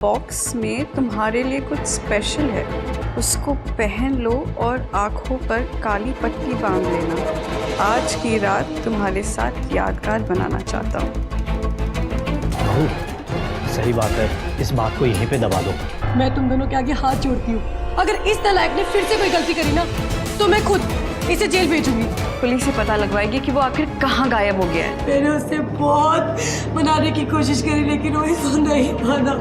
Box में तुम्हारे लिए कुछ स्पेशल है, उसको पहन लो और आँखों पर काली पट्टी बांध लेना। आज की रात तुम्हारे साथ यादगार बनाना चाहता हूँ। बहू, सही बात है, इस बात को यहीं पे दबा दो। मैं तुम दोनों के आगे हाथ जोड़ती हूँ। अगर इस नालायक ने फिर से कोई गलती करी ना, तो मैं खुद इसे जेल भेजूंगी। पुलिस से पता लगवाएगी कि वो आखिर कहाँ गायब हो गया है। मैंने उससे बहुत मनाने की कोशिश करी, लेकिन वो इसको नहीं माना।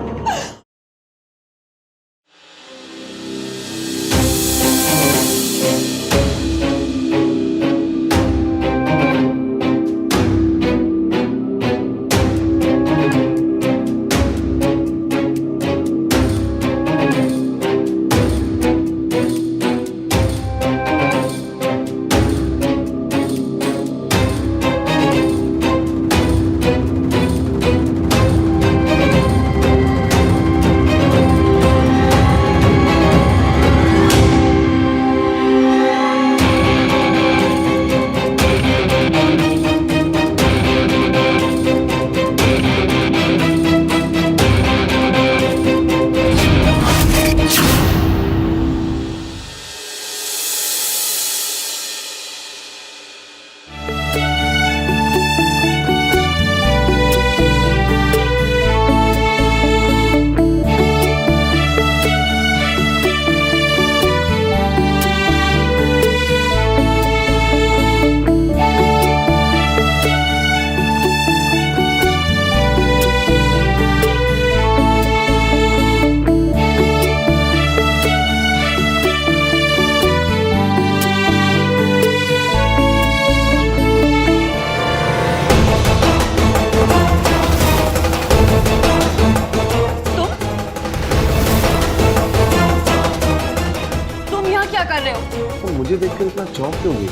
तो मुझे देखकर इतना चौंक क्यों गई?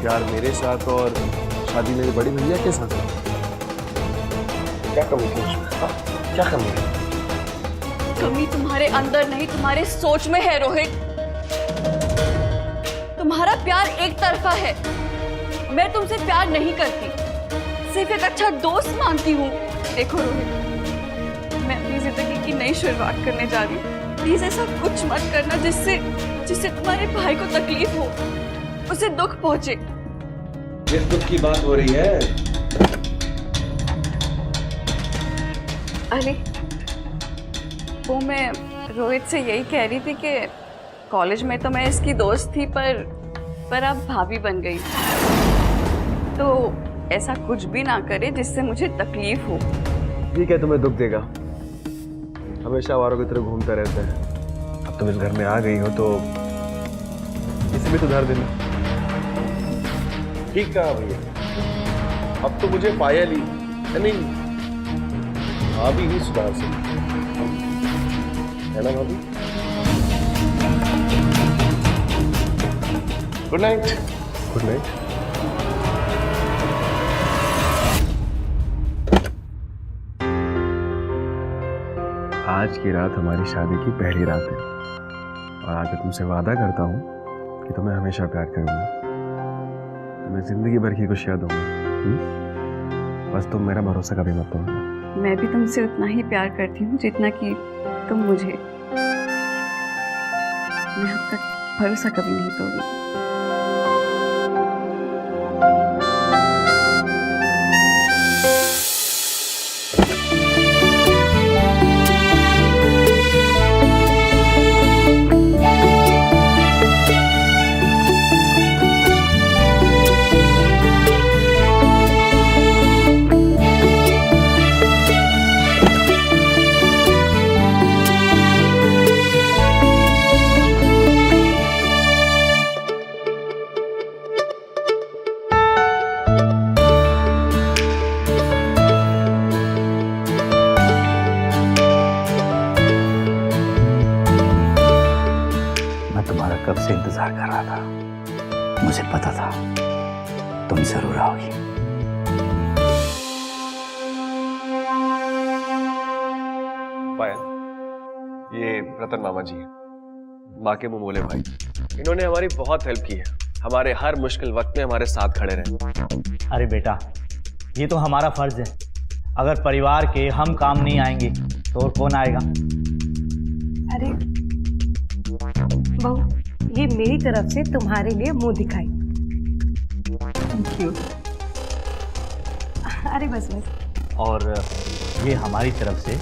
यार मेरे साथ और शादी मेरे बड़ी भैया के साथ। क्या कमी थी उसमें? क्या कमी है? कमी तुम्हारे अंदर नहीं, तुम्हारे सोच में है रोहित। तुम्हारा प्यार एक तरफा है। मैं तुमसे प्यार नहीं करती, सिर्फ एक अच्छा दोस्त मानती हूँ। देखो रोहित, मैं अपनी जिंदगी की नई शुरुआत करने जा रही हूँ। प्लीज ऐसा कुछ मत करना जिससे तुम्हारे भाई को तकलीफ हो, उसे दुख पहुंचे। किस दुख की बात हो रही है? अरे वो मैं रोहित से यही कह रही थी कि कॉलेज में तो मैं इसकी दोस्त थी, पर अब भाभी बन गई, तो ऐसा कुछ भी ना करे जिससे मुझे तकलीफ हो। ठीक है, तुम्हें दुख देगा, हमेशा आवारों की तरह घूमता रहता है। अब तुम इस घर में आ गई हो तो इसे भी सुधार देना। ठीक कहा भैया, अब तो मुझे पायल ही नहीं भाभी ही सुधार सकती है ना भाभी? Good night. Good night. आज की रात हमारी शादी की पहली रात है और आज मैं तुमसे वादा करता हूँ कि तुम्हें हमेशा प्यार करूँगा, तुम्हें जिंदगी भर की खुशियाँ दूंगा। बस तुम मेरा भरोसा कभी मत तोड़ना। मैं भी तुमसे उतना ही प्यार करती हूँ जितना कि तुम मुझे। मैं अब तक भरोसा कभी नहीं तोड़ूंगी। कब से इंतजार कर रहा था, मुझे पता था तुम जरूर आओगी। पायल, ये रतन मामा जी हैं, माँ के मुंह बोले भाई। इन्होंने हमारी बहुत हेल्प की है, हमारे हर मुश्किल वक्त में हमारे साथ खड़े रहे। अरे बेटा, ये तो हमारा फर्ज है। अगर परिवार के हम काम नहीं आएंगे तो और कौन आएगा? अरे बहू, ये मेरी तरफ से तुम्हारे लिए मुंह दिखाई। Thank you. अरे बस बस। और ये हमारी तरफ से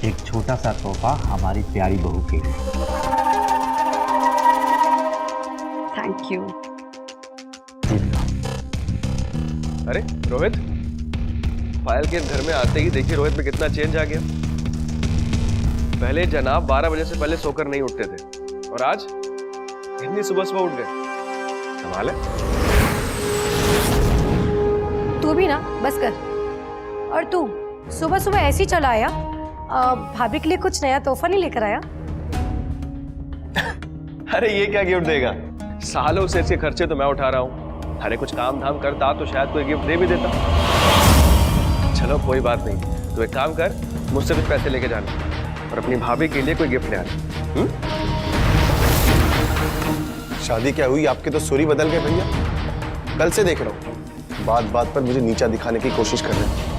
एक छोटा सा तोहफा हमारी प्यारी बहू के लिए। Thank you. अरे रोहित, पायल के घर में आते ही देखिए रोहित में कितना चेंज आ गया। पहले जनाब 12 बजे से पहले सोकर नहीं उठते थे और आज इतनी सुबह सुबह उठ गए। कमाल है। तू भी ना बस कर। और तू सुबह सुबह ऐसे ही चला आया, भाभी के लिए कुछ नया तोहफा नहीं लेकर आया? अरे ये क्या गिफ्ट देगा? सालों से इसके खर्चे तो मैं उठा रहा हूँ। अरे कुछ काम धाम करता तो शायद कोई गिफ्ट दे भी देता। चलो कोई बात नहीं, तो एक काम कर, मुझसे कुछ पैसे लेके जाना और अपनी भाभी के लिए कोई गिफ्ट ले आना। शादी क्या हुई, आपके तो सुरी बदल गए भैया। कल से देख रहा हूँ बात बात पर मुझे नीचा दिखाने की कोशिश कर रहे हैं।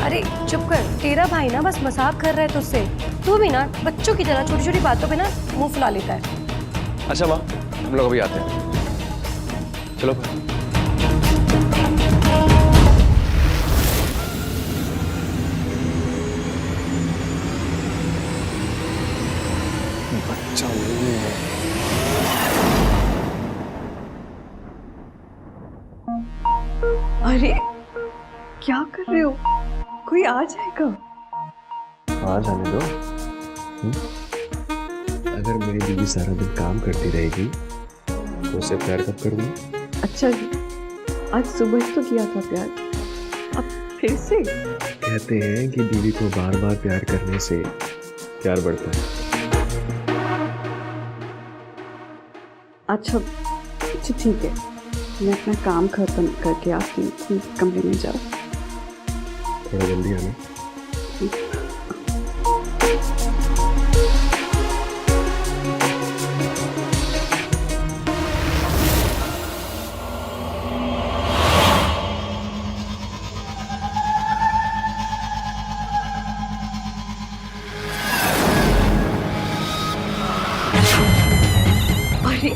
अरे चुप कर, तेरा भाई ना बस मजाक कर रहा है तुझसे। तू भी ना बच्चों की तरह छोटी छोटी बातों पे ना मुंह फुला लेता है। अच्छा माँ, हम लोग अभी आते हैं। चलो फिर। बच्चा नहीं है। अरे क्या कर रहे हो? कोई आ जाएगा। आ जाने दो। अगर मेरी बीवी सारा दिन काम करती रहेगी तो उसे प्यार कब करूँगा? अच्छा जी, आज सुबह ही तो किया था प्यार, अब फिर से? कहते हैं कि बीवी को बार बार प्यार करने से प्यार बढ़ता है। अच्छा ठीक है, मैं अपना काम खत्म करके आती हूँ। तुम कमरे में जाओ। थोड़ा जल्दी आना। अरे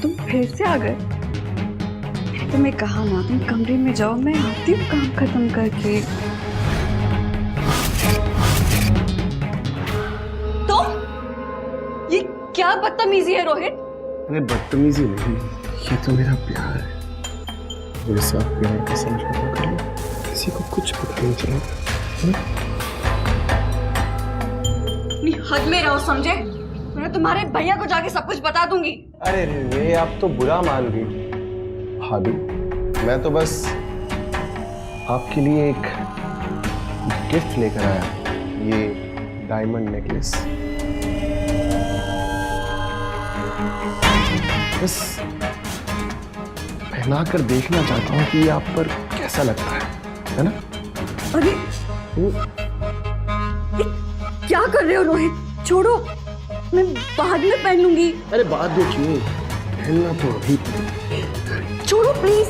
तुम फिर से आ गए? तुम्हें कहा ना तुम कमरे में जाओ, मैं आती हूँ काम खत्म करके। तो ये क्या बदतमीजी है रोहित? अरे बदतमीजी नहीं, ये तो मेरा प्यार है। मेरे साथ प्यार का समझौता कर लो, किसी को कुछ पता नहीं चला। नहीं, हद में रहो, समझे? मैं तुम्हारे भैया को जाके सब कुछ बता दूंगी। अरे ये आप तो बुरा मान गई भाभी। मैं तो बस आपके लिए एक गिफ्ट लेकर आया, ये डायमंड नेकलेस। बस पहना कर देखना चाहता हूँ कि ये आप पर कैसा लगता है ना? अरे ये क्या कर रहे हो रोहित? छोड़ो, मैं बाद में पहन लूंगी। अरे बाद में क्यों, पहनना तो अभी। छोड़ो प्लीज।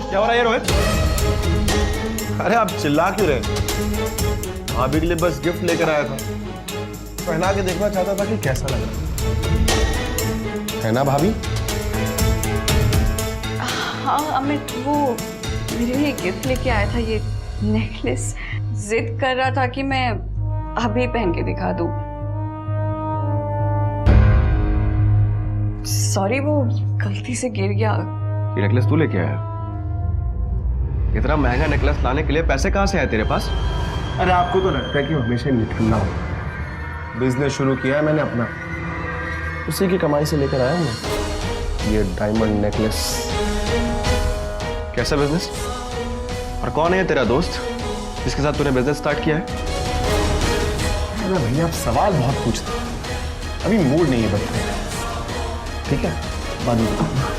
क्या हो रहा है रोहित? अरे आप चिल्ला क्यों रहे? भाभी के लिए बस गिफ्ट लेकर आया था, पहना के देखना चाहता था कि कैसा लग रहा है ना भाभी? हाँ अमित, वो मेरे लिए गिफ्ट लेके आया था, ये नेकलेस। जिद कर रहा था कि मैं अभी पहन के दिखा दूं। सॉरी, वो गलती से गिर गया। ये नेकलेस तू लेके आया? इतना महंगा नेकलेस लाने के लिए पैसे कहाँ से आए तेरे पास? अरे आपको तो लगता है कि हमेशा निठल्ला हो। बिजनेस शुरू किया है मैंने अपना, उसी की कमाई से लेकर आया हूँ ये डायमंड नेकलेस। कैसा बिजनेस? और कौन है तेरा दोस्त जिसके साथ तूने बिजनेस स्टार्ट किया है? अरे भैया आप सवाल बहुत पूछते हैं, अभी मूड नहीं है बताने का। ठीक है, बाद में बताऊंगा।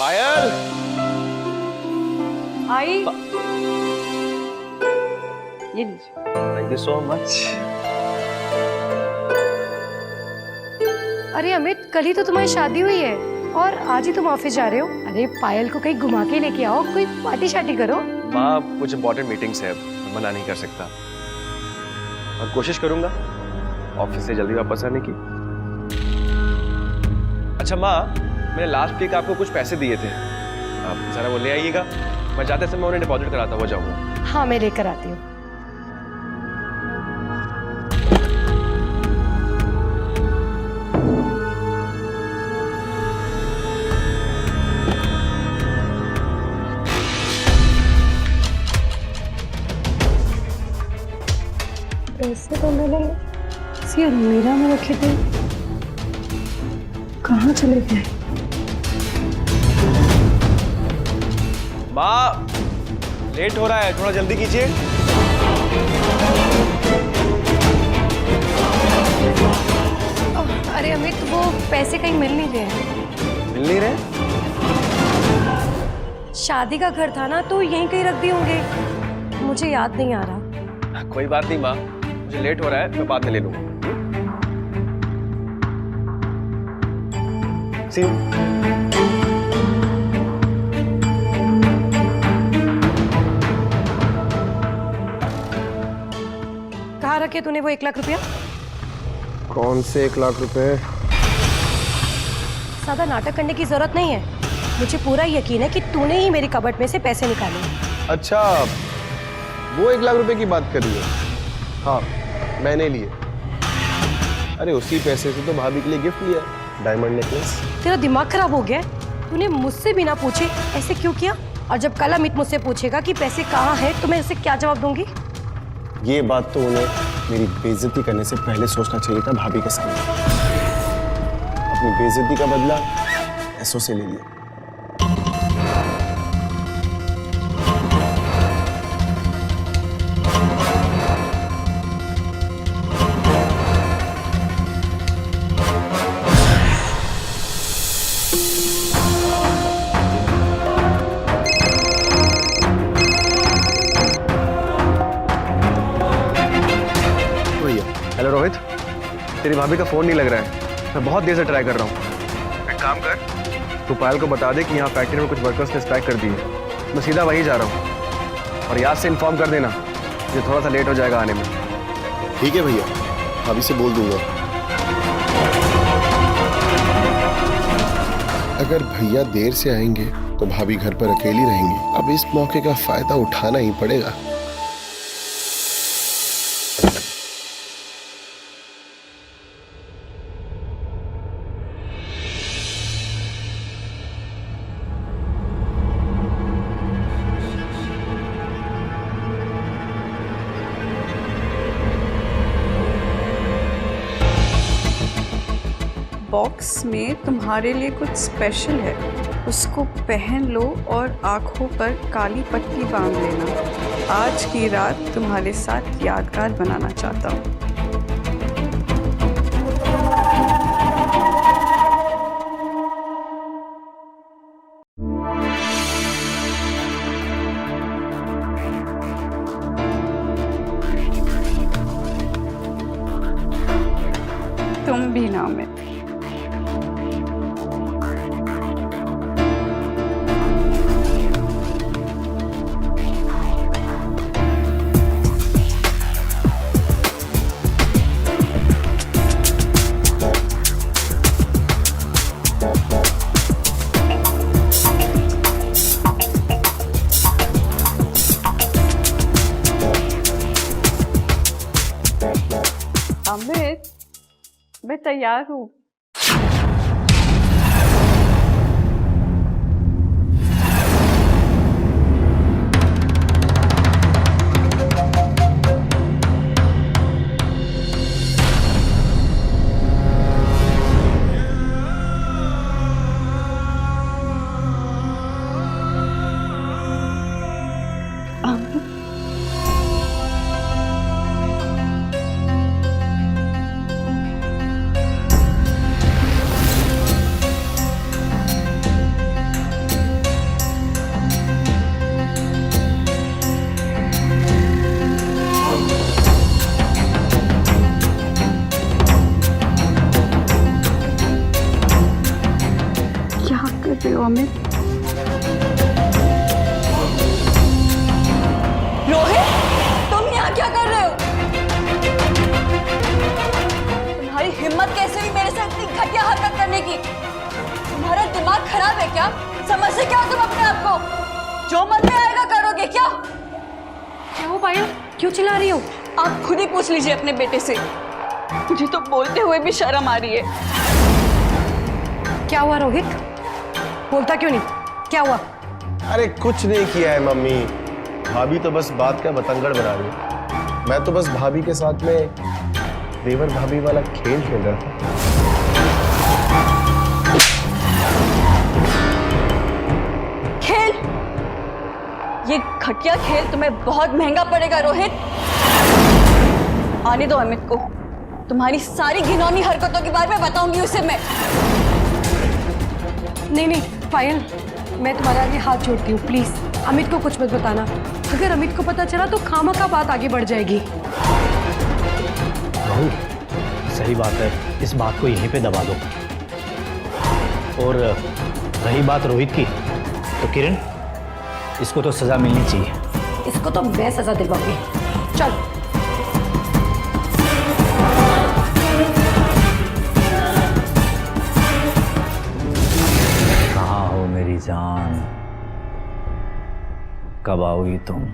पायल, आई ये लीजिए। Thank you so much. अरे अमित, कल ही तो तुम्हारी शादी हुई है और आज ही तुम ऑफिस जा रहे हो। अरे पायल को कहीं घुमा के लेके आओ, कोई पार्टी शार्टी करो। माँ कुछ इंपॉर्टेंट मीटिंग्स है, मना नहीं कर सकता और कोशिश करूंगा ऑफिस से जल्दी वापस आने की। अच्छा माँ, मैंने लास्ट वीक आपको कुछ पैसे दिए थे, आप जरा वो ले आइएगा। मैं जाते समय उन्हें डिपॉजिट कराता हुआ जाऊंगा। हाँ मैं लेकर आती हूँ। पैसे तो मैंने इसी अलमीरा में रखे थे, कहाँ चले गए? माँ लेट हो रहा है, थोड़ा जल्दी कीजिए। अरे अमित, वो पैसे कहीं मिल नहीं रहे। मिल नहीं रहे? शादी का घर था ना, तो यहीं कहीं रख दिए होंगे, मुझे याद नहीं आ रहा। कोई बात नहीं माँ, मुझे लेट हो रहा है, मैं बाद में ले लूंगा। See you. कहाँ रखे तूने वो 1 लाख रुपया? कौन से 1 लाख रुपए? ज्यादा नाटक करने की जरूरत नहीं है, मुझे पूरा यकीन है कि तूने ही मेरी कबर्ड में से पैसे निकाले। अच्छा, वो 1 लाख रुपए की बात कर रही है? हाँ मैंने लिए। अरे उसी पैसे से तो भाभी के लिए गिफ्ट लिया, डायमंड नेकलेस। तेरा दिमाग खराब हो गया है? तूने मुझसे बिना पूछे ऐसे क्यों किया? और जब कल अमित मुझसे पूछेगा कि पैसे कहाँ हैं, तो मैं उसे क्या जवाब दूंगी? ये बात तो उन्हें मेरी बेइज्जती करने से पहले सोचना चाहिए था भाभी के सामने। अपनी बेइज्जती का बदला ऐसों से ले लिया। हेलो रोहित, तेरी भाभी का फोन नहीं लग रहा है, मैं बहुत देर से ट्राई कर रहा हूँ। एक काम कर, तू पायल को बता दे कि यहाँ फैक्ट्री में कुछ वर्कर्स ने स्ट्राइक कर दी है। मैं सीधा वहीं जा रहा हूँ और याद से इन्फॉर्म कर देना, मुझे थोड़ा सा लेट हो जाएगा आने में। ठीक है भैया, भाभी से बोल दूंगा। अगर भैया देर से आएंगे तो भाभी घर पर अकेली रहेंगी। अब इस मौके का फायदा उठाना ही पड़ेगा। बॉक्स में तुम्हारे लिए कुछ स्पेशल है, उसको पहन लो और आंखों पर काली पट्टी बांध लेना। आज की रात तुम्हारे साथ यादगार बनाना चाहता हूँ। तुम भी ना अमित। अमित, मैं तैयार हूँ। अमित। रोहित, तुम यहाँ क्या कर रहे हो? तुम्हारी हिम्मत कैसे हुई मेरे साथ इतनी घटिया हरकत करने की? तुम्हारा दिमाग खराब है क्या? समझते क्या हो तुम अपने आप को? जो मन में आएगा करोगे क्या? क्या हो पायल, क्यों चिल्ला रही हो? आप खुद ही पूछ लीजिए अपने बेटे से। मुझे तो बोलते हुए भी शर्म आ रही है। क्या हुआ रोहित? बोलता क्यों नहीं? क्या हुआ? अरे कुछ नहीं किया है मम्मी, भाभी तो बस बात का बतंगड़ बना रही है। मैं तो बस भाभी के साथ में देवर भाभी वाला खेल खेल रहा था। खेल? ये घटिया खेल तुम्हें बहुत महंगा पड़ेगा रोहित। आने दो अमित को, तुम्हारी सारी घिनौनी हरकतों के बारे में बताऊंगी उसे मैं। नहीं पायल, मैं तुम्हारे आगे हाथ जोड़ती हूँ, प्लीज अमित को कुछ मत बताना। अगर अमित को पता चला तो खामखा बात आगे बढ़ जाएगी। बहू, सही बात है, इस बात को यहीं पे दबा दो। और रही बात रोहित की, तो किरण, इसको तो सजा मिलनी चाहिए। इसको तो मैं सजा दिलवाऊंगी। चल। कहाँ हो मेरी जान, कब आओगी तुम?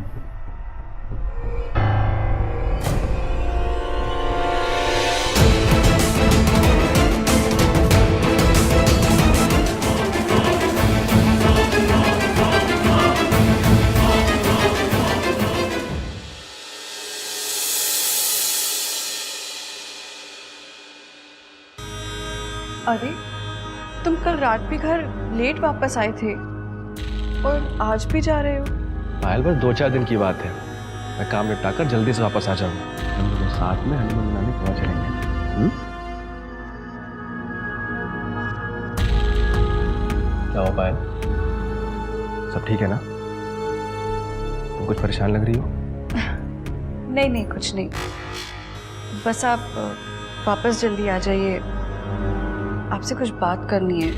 अरे, तुम कल रात भी घर लेट वापस आए थे और आज भी जा रहे हो? पायल, बस 2-4 दिन की बात है। मैं काम निपटा कर जल्दी से वापस आ जाऊंगा। हम लोग साथ में हनीमून मनाने गोवा चलेंगे। क्या हो पायल, सब ठीक है ना? तुम कुछ परेशान लग रही हो? नहीं, कुछ नहीं। बस आप वापस जल्दी आ जाइए, आपसे कुछ बात करनी है,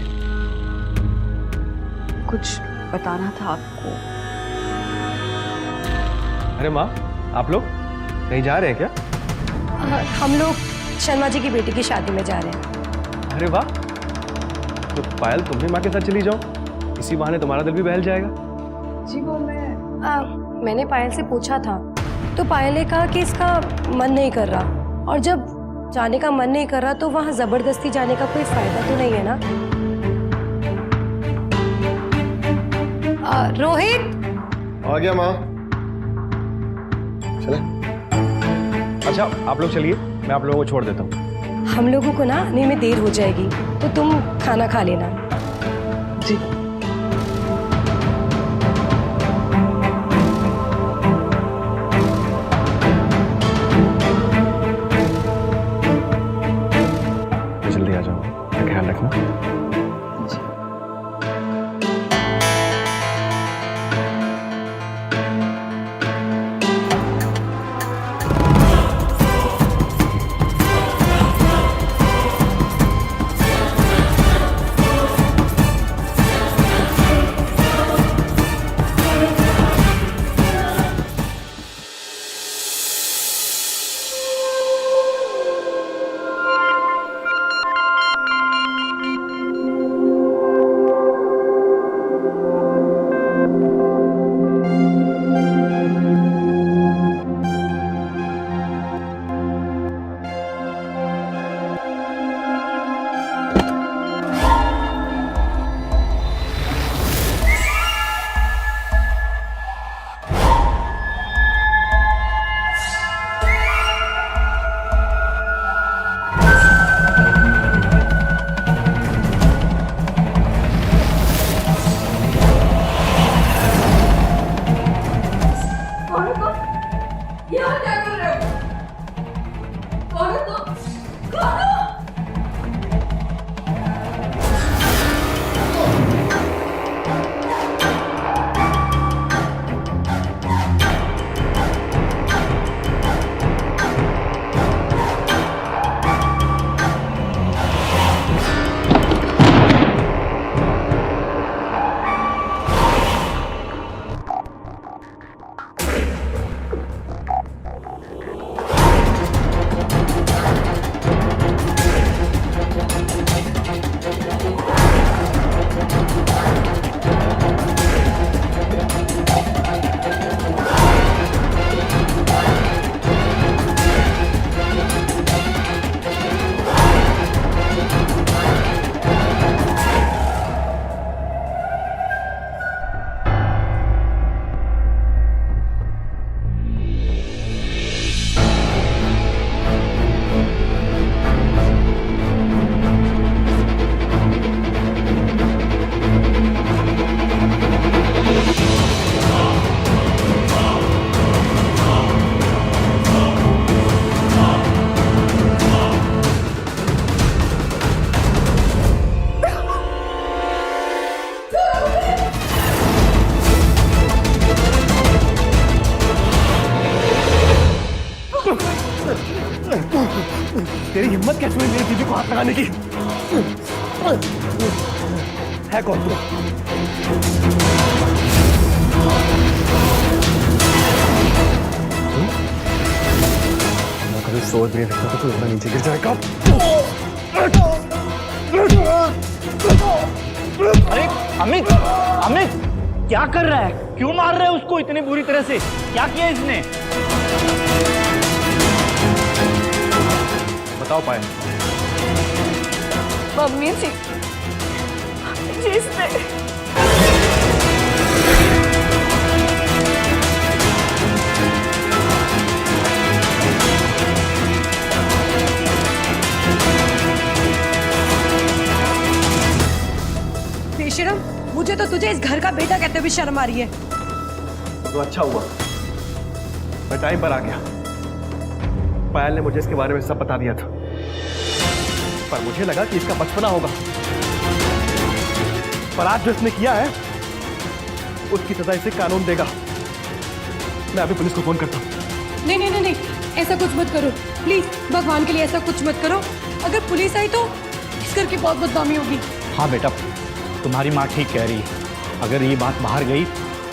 कुछ बताना था आपको। अरे माँ, आप लोग कहीं जा रहे हैं क्या? हम लोग शर्मा जी की बेटी की शादी में जा रहे हैं। अरे वाह, तो पायल तुम भी माँ के साथ चली जाओ, इसी बहाने तुम्हारा दिल भी बहल जाएगा। जी वो मैंने पायल से पूछा था, तो पायल ने कहा कि इसका मन नहीं कर रहा, और जब जाने का मन नहीं कर रहा तो वहां जबरदस्ती जाने का कोई फायदा तो नहीं है ना। रोहित, आ गया माँ, चले। अच्छा, आप लोग चलिए, मैं आप लोगों को छोड़ देता हूँ। हम लोगों को ना आने में देर हो जाएगी, तो तुम खाना खा लेना। जी। जल्दी आ जाओ, ख्याल रखना। तेरी हिम्मत कैसे हुई मेरी दीदी को हाथ लगाने की? है कौन तू? मैं कभी सोच भी नहीं सकता था तू इतना नीचे गिर जाएगा। अरे अमित, अमित क्या कर रहा है? क्यों मार रहे है उसको इतनी बुरी तरह से? क्या किया इसने? बताओ पायल। मम्मी जी, इसने बेशरम, मुझे तो तुझे इस घर का बेटा कहते हुए शर्म आ रही है। तो अच्छा हुआ मैं टाइम पर आ गया। पायल ने मुझे इसके बारे में सब बता दिया था, पर मुझे लगा कि इसका बचपना होगा। पर आज जो इसने किया है उसकी सजा इसे कानून देगा। मैं अभी पुलिस को फोन करता हूँ। नहीं नहीं नहीं नहीं, ऐसा कुछ मत करो प्लीज, भगवान के लिए ऐसा कुछ मत करो। अगर पुलिस आई तो इस घर की बहुत बदनामी होगी। हाँ बेटा, तुम्हारी माँ ठीक कह रही है। अगर ये बात बाहर गई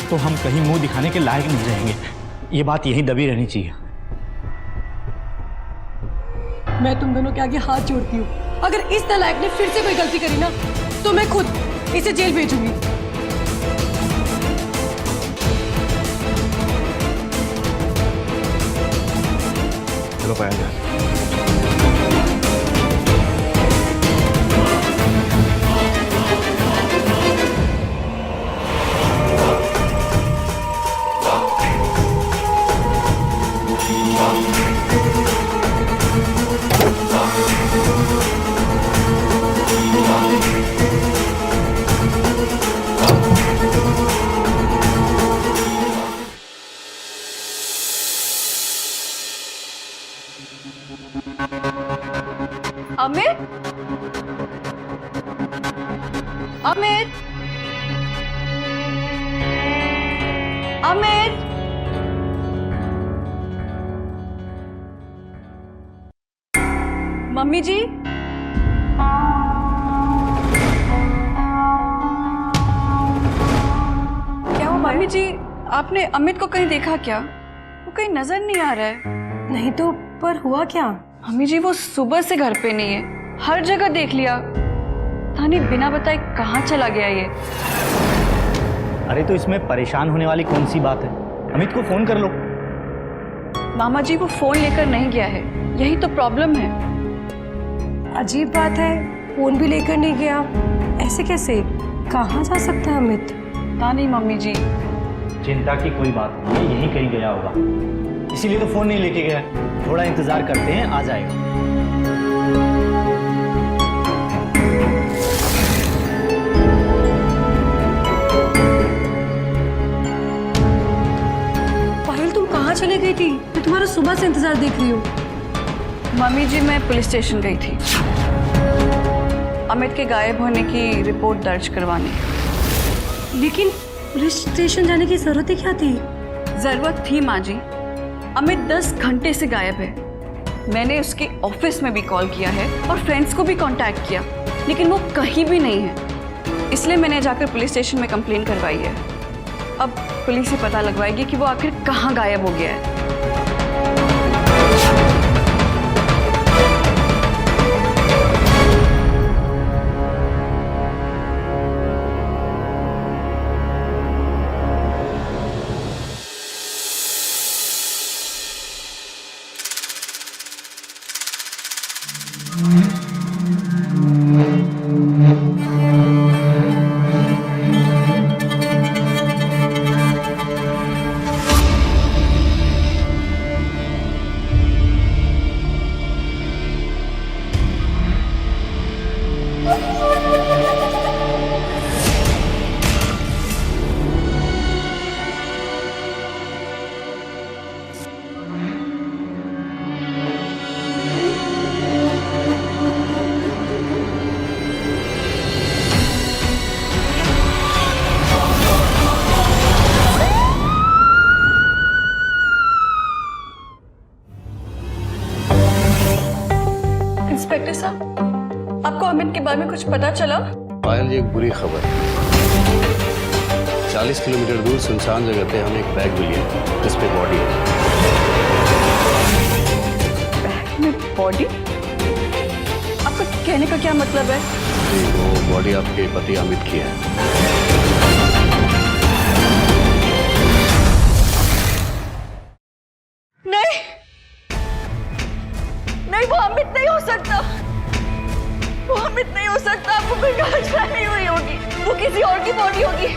तो हम कहीं मुंह दिखाने के लायक नहीं रहेंगे। ये बात यहीं दबी रहनी चाहिए। मैं तुम दोनों के आगे हाथ जोड़ती हूँ। अगर इस नालायक ने फिर से कोई गलती करी ना तो मैं खुद इसे जेल भेजूंगी। चलो पायल। अमित, अमित, अमित, मम्मी जी, क्या हुआ मम्मी जी? आपने अमित को कहीं देखा क्या? वो कहीं नजर नहीं आ रहा है। नहीं तो पर हुआ क्या? मम्मी जी वो सुबह से घर पे नहीं है, हर जगह देख लिया, पता नहीं बिना बताए कहाँ चला गया ये। अरे तो इसमें परेशान होने वाली कौन सी बात है? अमित को फोन कर लो। मामा जी वो फोन लेकर नहीं गया है, यही तो प्रॉब्लम है। अजीब बात है, फोन भी लेकर नहीं गया। ऐसे कैसे? कहाँ जा सकता है अमित? पता नहीं मम्मी जी। चिंता की कोई बात नहीं है, यहीं कहीं गया होगा, इसीलिए तो फोन नहीं लेके गया। थोड़ा इंतजार करते हैं, आ जाएगा। पायल तुम कहाँ चले गई थी? मैं तुम्हारा सुबह से इंतजार देख रही हूँ। मम्मी जी मैं पुलिस स्टेशन गई थी अमित के गायब होने की रिपोर्ट दर्ज करवाने। लेकिन पुलिस स्टेशन जाने की जरूरत ही क्या थी? जरूरत थी माँ जी, अमित 10 घंटे से गायब है। मैंने उसके ऑफिस में भी कॉल किया है और फ्रेंड्स को भी कांटेक्ट किया, लेकिन वो कहीं भी नहीं है। इसलिए मैंने जाकर पुलिस स्टेशन में कंप्लेन करवाई है। अब पुलिस ही पता लगवाएगी कि वो आखिर कहाँ गायब हो गया है। बारे में कुछ पता चला? पायल जी, एक बुरी खबर है। 40 किलोमीटर दूर सुनसान जगह पे हमें एक बैग मिली है जिस पे बॉडी है। बैग में बॉडी? आपका कहने का क्या मतलब है? जी, वो बॉडी आपके पति अमित की है। नहीं नहीं, वो अमित नहीं हो सकता, वो अमित नहीं हो सकता। आपको कोई गलतफहमी नहीं हुई होगी, वो किसी और की बॉडी होगी।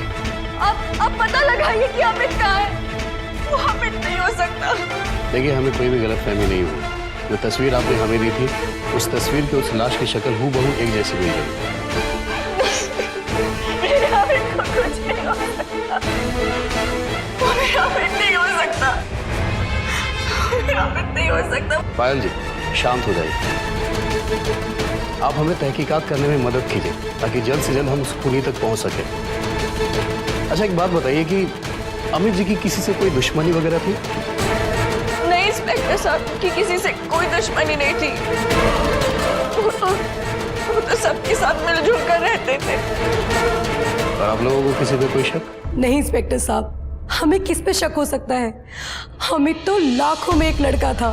आप पता लगाइए कि अमित कहाँ है। वो अमित नहीं हो सकता। देखिए, हमें कोई भी गलतफहमी नहीं हुई। जो तस्वीर आपने हमें दी थी, उस तस्वीर की उस लाश की शक्ल हूबहू एक जैसी मिल गई। मेरे अमित को कुछ नहीं हो सकता, वो मेरा अमित नहीं हो सकता, वो मेरा अमित नहीं हो सकता। पायल जी, शांत हो जाइए। आप हमें तहकीकात करने में मदद कीजिए ताकि जल्द से जल्द हम उस खूनी तक पहुंच सके। अच्छा, एक बात बताइए कि अमित जी की किसी से कोई दुश्मनी वगैरह थी? नहीं इंस्पेक्टर साहब, की किसी से कोई दुश्मनी नहीं थी। वो तो सबके साथ मिलजुल कर रहते थे। और आप लोगों को किसी पे कोई शक? नहीं इंस्पेक्टर साहब, हमें किस पे शक हो सकता है? अमित तो लाखों में एक लड़का था,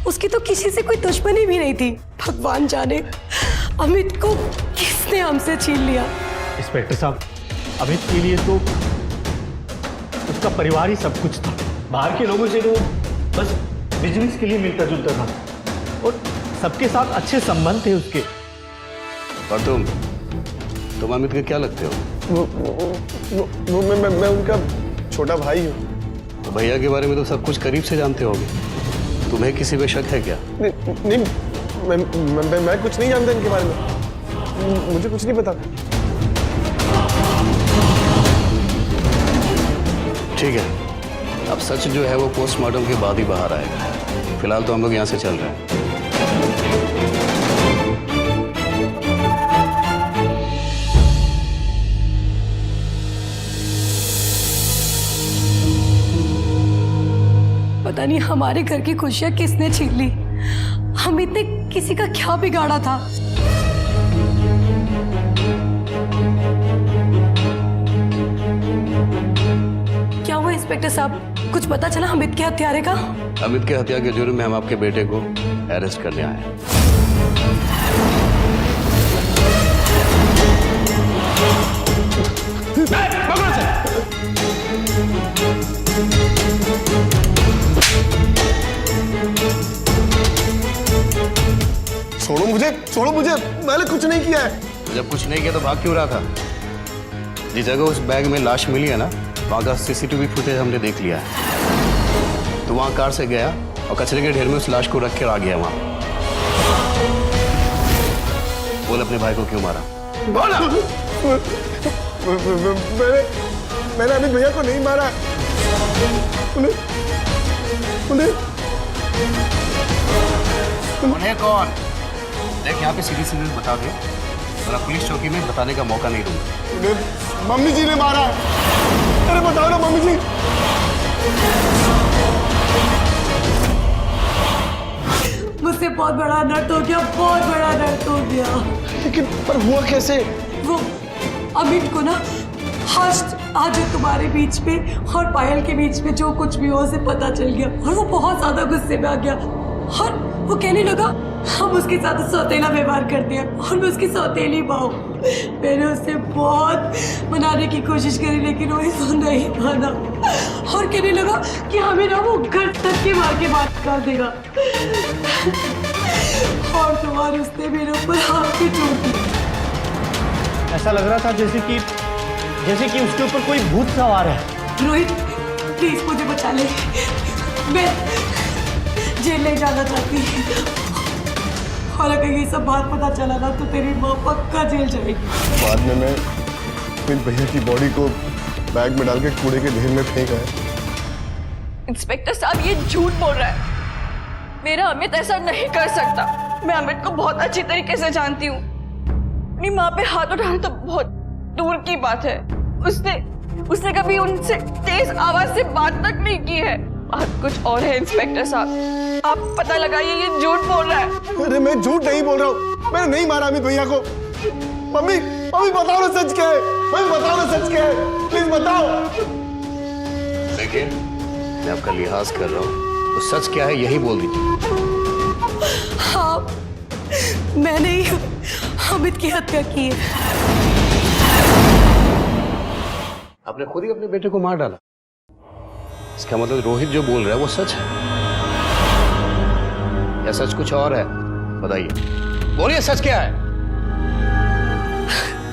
उसकी तो किसी से कोई दुश्मनी भी नहीं थी। भगवान जाने अमित को किसने हमसे छीन लिया। इंस्पेक्टर साहब, अमित के लिए तो उसका परिवार ही सब कुछ था। बाहर के लोगों से तो बस बिजनेस के लिए मिलता जुलता था और सबके साथ अच्छे संबंध थे उसके। और तुम अमित के क्या लगते हो? वो मैं उनका छोटा भाई हूँ। तो भैया के बारे में तो सब कुछ करीब से जानते होगे। तुम्हें किसी पे शक है क्या? नहीं, मैं कुछ नहीं जानता इनके बारे में, मुझे कुछ नहीं पता। ठीक है, अब सच जो है वो पोस्टमार्टम के बाद ही बाहर आएगा। फिलहाल तो हम लोग यहाँ से चल रहे हैं। पता नहीं हमारे घर की खुशियां किसने छीन ली। अमित ने किसी का क्या बिगाड़ा था? क्या हुआ इंस्पेक्टर साहब, कुछ पता चला अमित के हत्यारे का? अमित के हत्या के जुर्म में हम आपके बेटे को अरेस्ट करने आए हैं। छोड़ो मुझे, मैंने कुछ नहीं किया है। जब कुछ नहीं किया तो भाग क्यों रहा था? जिस जगह उस बैग में लाश मिली है ना, वहां का सीसीटीवी फुटेज हमने देख लिया है। तो वहां कार से गया और कचरे के ढेर में उस लाश को रख कर आ गया वहां। बोल, अपने भाई को क्यों मारा? बोला। मैंने अमित भैया को नहीं मारा। उन्हें कौन? देख, यहाँ पे सीधी सीधी बता दे, वरना पुलिस चौकी में बताने का मौका नहीं दूंगा। मम्मी जी ने मारा। अरे बताओ ना मम्मी जी। मुझसे बहुत बड़ा अनर्थ हो गया, बहुत बड़ा अनर्थ हो गया। लेकिन पर हुआ कैसे? वो अमित को ना आज तुम्हारे बीच में और पायल के बीच में जो कुछ भी हुआ उसे पता चल गया और वो बहुत ज्यादा गुस्से में आ गया और वो कहने लगा हम उसके साथ सौतेला व्यवहार करते हैं और मैं उसकी सौतेली बहू। मैंने उससे बहुत मनाने की कोशिश करी लेकिन वो इसको नहीं माना और कहने लगा कि हमें ना वो घर तक के मार के बात कर देगा और तुम्हारे उसने मेरे ऊपर हाथ पे चोट दी। ऐसा लग रहा था जैसे कि उसके ऊपर कोई भूत सवार है। रोहित प्लीज मुझे बचा ले, मैं जेल नहीं जाना चाहती और अगर ये सब बात पता चला ना तो तेरी माँ पक्का जेल जाएगी। बाद में मैं अमित भैया की बॉडी को बैग में डाल के कूड़े के ढेर में फेंक आया। इंस्पेक्टर साहब, ये झूठ बोल रहा है। मेरा अमित ऐसा नहीं कर सकता। मैं अमित को बहुत अच्छी तरीके से जानती हूँ। अपनी माँ पे हाथ उठाना तो बहुत दूर की बात है। उसने कभी उनसे तेज आवाज से बात तक नहीं की है। बात कुछ और है इंस्पेक्टर साहब, आप पता लगाइए, ये झूठ बोल रहा है। अरे मैं झूठ नहीं बोल रहा हूँ, मैंने नहीं मारा अमित भैया को। मम्मी मम्मी बताओ ना सच क्या है, मम्मी बताओ ना सच क्या है, प्लीज बताओ। देखिए मैं आपका लिहाज कर रहा हूँ, तो सच क्या है यही बोल दीजिए। हाँ, मैंने ही अमित की हत्या की है। आपने खुद ही अपने बेटे को मार डाला। इसका मतलब रोहित जो बोल रहा है वो सच है या सच कुछ और है? बताइए, बोलिए सच क्या है?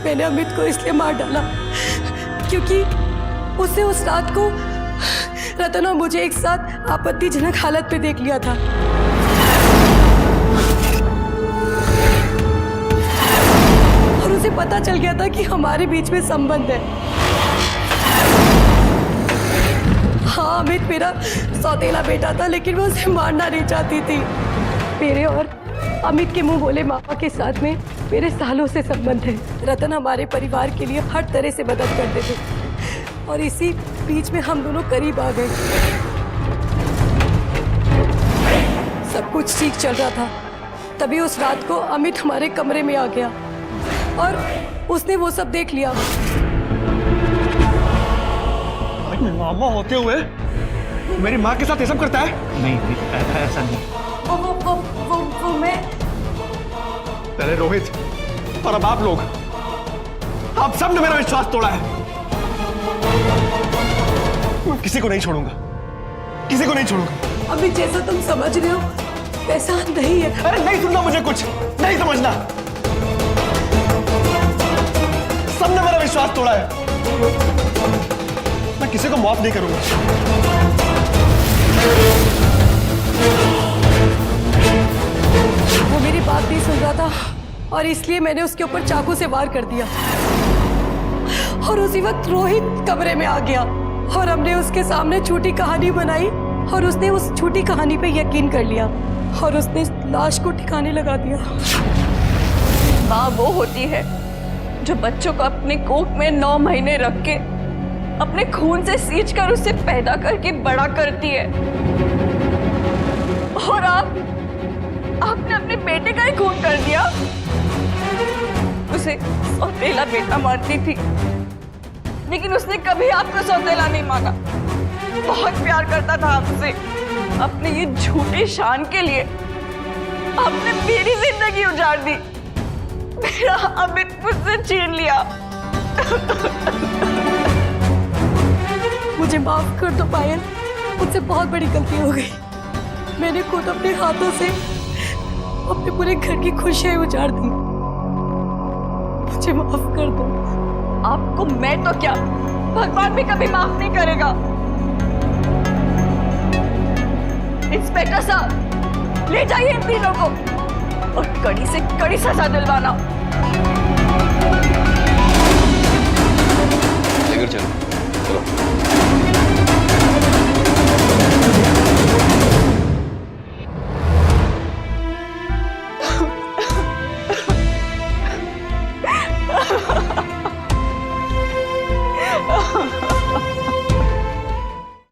मैंने अमित को इसलिए मार डाला क्योंकि उसने उस रात को रतन और मुझे एक साथ आपत्तिजनक हालत पे देख लिया था। और उसे पता चल गया था कि हमारे बीच में संबंध है। हाँ, अमित मेरा सौतेला बेटा था, लेकिन मैं उसे मारना नहीं चाहती थी। मेरे और अमित के मुंह बोले मामा के साथ में मेरे सालों से संबंध है। रतन हमारे परिवार के लिए हर तरह से मदद करते थे और इसी बीच में हम दोनों करीब आ गए। सब कुछ ठीक चल रहा था, तभी उस रात को अमित हमारे कमरे में आ गया और उसने वो सब देख लिया। मामा होते हुए मेरी माँ के साथ ये सब करता है? नहीं, ऐसा नहीं। वो मैं पहले रोहित और अब आप लोग, आप सब ने मेरा विश्वास तोड़ा है। मैं किसी को नहीं छोड़ूंगा, किसी को नहीं छोड़ूंगा। अमित जैसा तुम समझ रहे हो वैसा नहीं है। अरे नहीं सुनना मुझे, कुछ नहीं समझना। सबने मेरा विश्वास तोड़ा है, मैं किसी को माफ नहीं करूंगा। वो मेरी बात नहीं सुन रहा था और इसलिए मैंने उसके ऊपर चाकू से वार कर दिया और उसी वक्त रोहित कमरे में आ गया और हमने उसके सामने झूठी कहानी बनाई और उसने उस झूठी कहानी पे यकीन कर लिया और उसने लाश को ठिकाने लगा दिया। माँ वो होती है जो बच्चों को अपने कोख में 9 महीने रख के अपने खून से सींच कर उसे पैदा करके बड़ा करती है। और आपने अपने बेटे का ही खून कर दिया। उसे सौतेला बेटा मानती थी, लेकिन उसने कभी आपको सौतेला नहीं माना। बहुत प्यार करता था आपसे। अपने ये झूठी शान के लिए आपने मेरी जिंदगी उजाड़ दी। मेरा अमित मुझसे छीन लिया। मुझे माफ कर दो पायल, मुझसे बहुत बड़ी गलती हो गई। मैंने खुद अपने हाथों से अपने पूरे घर की खुशियां उजाड़ दी। मुझे माफ कर दो। आपको मैं तो क्या, भगवान भी कभी माफ नहीं करेगा। इंस्पेक्टर साहब, ले जाइए इन तीनों को और कड़ी से कड़ी सजा दिलवाना। लेकर चलो, चलो।